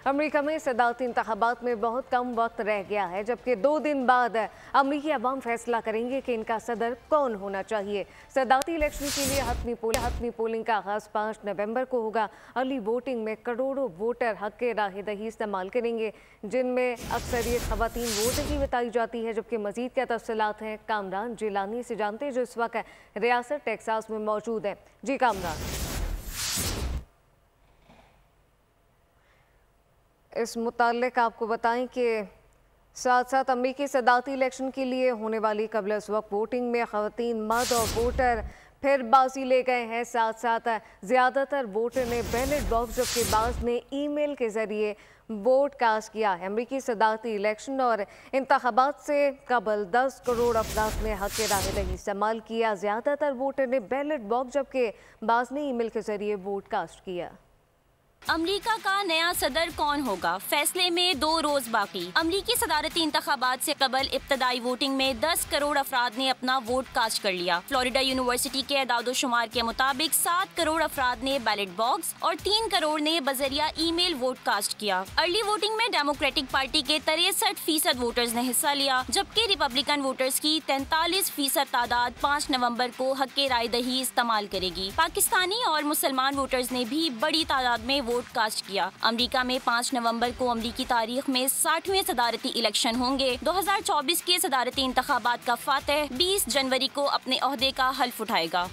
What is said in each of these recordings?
America में सदारती इंतखाबात में बहुत कम वक्त रह गया है, जबकि 2 दिन बाद अमेरिकी अवाम फैसला करेंगे कि इनका सदर कौन होना चाहिए। सदारती इलेक्शन के लिए हतमी पोलिंग का आगाज 5 नवंबर को होगा। अर्ली वोटिंग में करोड़ों वोटर हक के राह-ए-दही इस्तेमाल करेंगे, जिनमें अक्सरियत खवातीन वोटर की बताई जाती है। जबकि मजीद क्या तफसीलात हैं, कामरान जिलानी से जानते हैं, जो इस वक्त रियासत टेक्सास में मौजूद है। जी कामरान, इस मुताल्लिक आपको बताएं कि साथ साथ अमेरिकी सदारती इलेक्शन के लिए होने वाली कबल इस वक्त वोटिंग में खवातीन, मर्द और वोटर फिर बाजी ले गए हैं। साथ साथ ज़्यादातर वोटर ने बैलेट बॉक्स जबकि बाज़ ने ईमेल के ज़रिए वोट कास्ट किया है। अमेरिकी सदारती इलेक्शन और इंतखाबात से कबल 10 करोड़ अफराद ने हक के राह-ए-दही इस्तेमाल किया। ज़्यादातर वोटर ने बैलेट बॉक्स जबकि बाज़ ने ईमेल के ज़रिए वोट कास्ट किया। अमरीका का नया सदर कौन होगा, फैसले में 2 रोज बाकी। अमरीकी सदारती इंतखाबात से कबल इब्तदाई वोटिंग में 10 करोड़ अफराद ने अपना वोट कास्ट कर लिया। फ्लोरिडा यूनिवर्सिटी के एदाद-ओ-शुमार के मुताबिक 7 करोड़ अफराद ने बैलेट बॉक्स और 3 करोड़ ने बजरिया ईमेल वोट कास्ट किया। अर्ली वोटिंग में डेमोक्रेटिक पार्टी के 63% वोटर्स ने हिस्सा लिया, जबकि रिपब्लिकन वोटर्स की 43% तादाद 5 नवम्बर को हक के राय-दही इस्तेमाल करेगी। पाकिस्तानी और मुसलमान वोटर्स ने भी बड़ी तादाद में वोट कास्ट किया। अमेरिका में 5 नवंबर को अमरीकी तारीख में 60वें सदारती इलेक्शन होंगे। 2024 के सदारती इंतखाबात का फातेह 20 जनवरी को अपने ओहदे का हल्फ उठाएगा।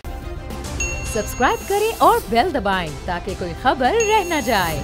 सब्सक्राइब करें और बेल दबाएं ताकि कोई खबर रह न जाए।